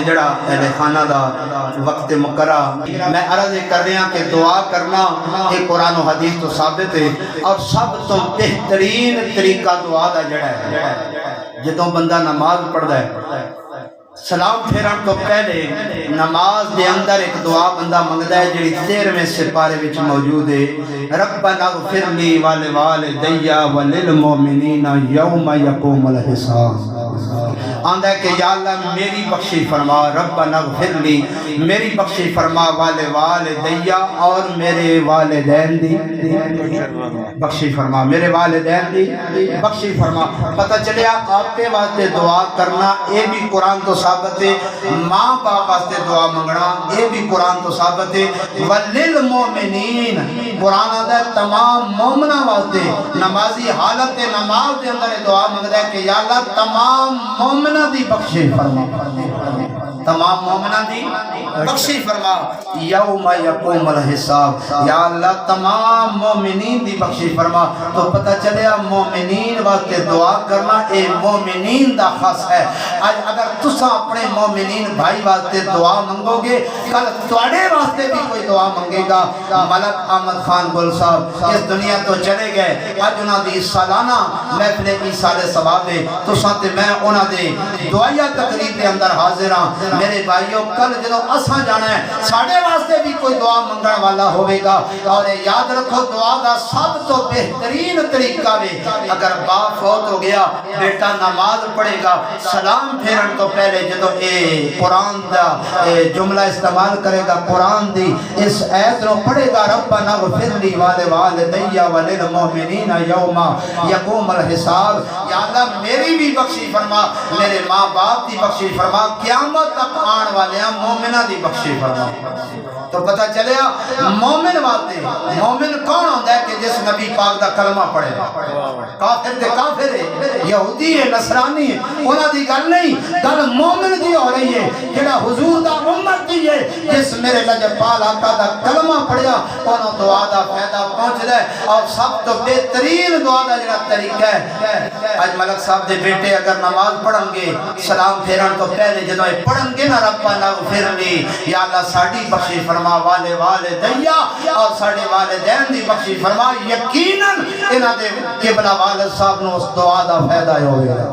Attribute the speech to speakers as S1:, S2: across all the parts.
S1: جڑا اہل خانہ دا وقت مقررہ میں عرض کر رہا کہ دعا کرنا یہ قرآن و حدیث تو ثابت ہے، اور سب تو بہترین طریقہ دعا دا جڑا ہے جدوں بندہ نماز پڑھدا ہے سلام پھیرن تو پہلے نماز دے اندر ایک دعا بندہ منگدا ہے جڑی 13ویں سپارے وچ موجود ہے، ربنا اغفر لی ولوالدی وللمؤمنین یوم یقوم الحساب۔ آندا ہے کہ یا اللہ میری بخشی فرما، ربنا اغفر لی میری بخشی فرما، ولوالدی اور میرے والدین دی بخشی فرما، میرے والدین دی بخشی فرما۔ پتہ چلیا آپ کے واسطے دعا کرنا یہ بھی قرآن تو ثابت ہے، ماں باپ واسطے دعا منگنا یہ بھی قرآن تو ثابت ہے، وللمؤمنین قرآن آدھا ہے تمام مومنہ واسطے نمازی حالت نماز دے اندر دعا منگتا ہے کہ یا اللہ تمام مومنہ دی بخشی فرما، تمام مومنہ دی بخشی فرما، یوم یقوم الحساب، یا اللہ تمام مومنین دی بخشی فرما۔ تو پتہ چلیا مومنین واسطے دعا کرنا اے مومنین دا خاص ہے۔ آج اگر تسا اپنے مومنین بھائی واسطے دعا منگو گے، کل تواڈے واسطے بھی کوئی دعا منگے گا۔ ملک احمد خان گل صاحب اس دنیا تو چلے گئے، اج انہاں دی سالانہ محفل ایصال ثواب ہے، تساں تے میں انہاں دے دعائیا تقریب دے اندر حاضر ہاں۔ میرے بھائیو کل جدوں اساں جانا ہے ساڈے واسطے بھی کوئی دعا منگن والا ہوے گا، اور یاد رکھو دعا دا سب تو بہترین طریقہ ہے اگر باپ فوت ہو گیا بیٹا نماز پڑھے گا سلام پھیرن تو پہلے جدوں اے قرآن دا جملہ استعمال کرے گا، قرآن دی اس آیت نو پڑھے گا، ربنا اغفر لی ولوالدی وللمؤمنین یوم یقوم الحساب، یا اللہ میری بھی بخشی فرما، میرے ماں باپ دی بخشی فرما، قیامت تک آن والیاں مومنہ دی بخشی فرما۔ تو پتہ چلیا مومن واسطے مومن کون ہوتا ہے کہ جس نبی پاک دا کلمہ پڑھے، کافر تے کافر ہے، یہودی ہے، نصرانی ہے، انہاں دی گل نہیں، گل مومن دی ہو رہی ہے جڑا حضور دا امت دی ہے، جس میرے لجپال آقا دا کلمہ پڑھیا انہوں دعا دا فائدہ پہنچ ہے۔ اور سب تو بہترین دعا دا جڑا طریقہ ہے، آج ملک صاحب دے بیٹے اگر نماز پڑھن گے سلام پھیرن تو پہلے جدوں پڑھن گے نا ربنا اغفر لی، یا اللہ ساڈی بخشی فرما، والدی اور ساڈے والدین دی بخشی فرما، یقیناً انہاں دے قبلہ والد صاحب نو اس دعا دا فائدہ ہوگا۔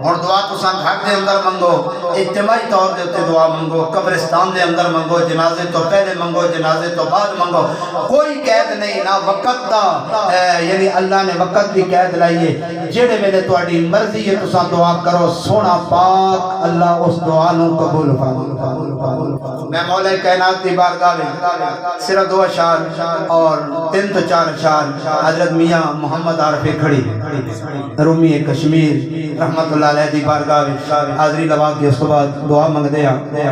S1: اور دعا تو سن گھر دے اندر منگو، اجتماعی طور دے تے دعا منگو، قبرستان دے اندر منگو، جنازے تو پہلے منگو، جنازے تو بعد منگو، کوئی قید نہیں، نہ وقت دا یعنی اللہ نے وقت دی قید لائیے، جڑے ویلے تہاڈی مرضی ہے تساں دعا کرو، سونا پاک اللہ اس دعا نو قبول فرمائے۔ میں مولا کائنات دی بارگاہ میں صرف 2 اشعار اور 3 تو 4 اشعار حضرت میاں محمد عارف کھڑی رومی کشمیر رحمت اللہ علیہ دی بارگاہ میں حاضری لوا کے اس کے بعد دعا منگدے ہیں۔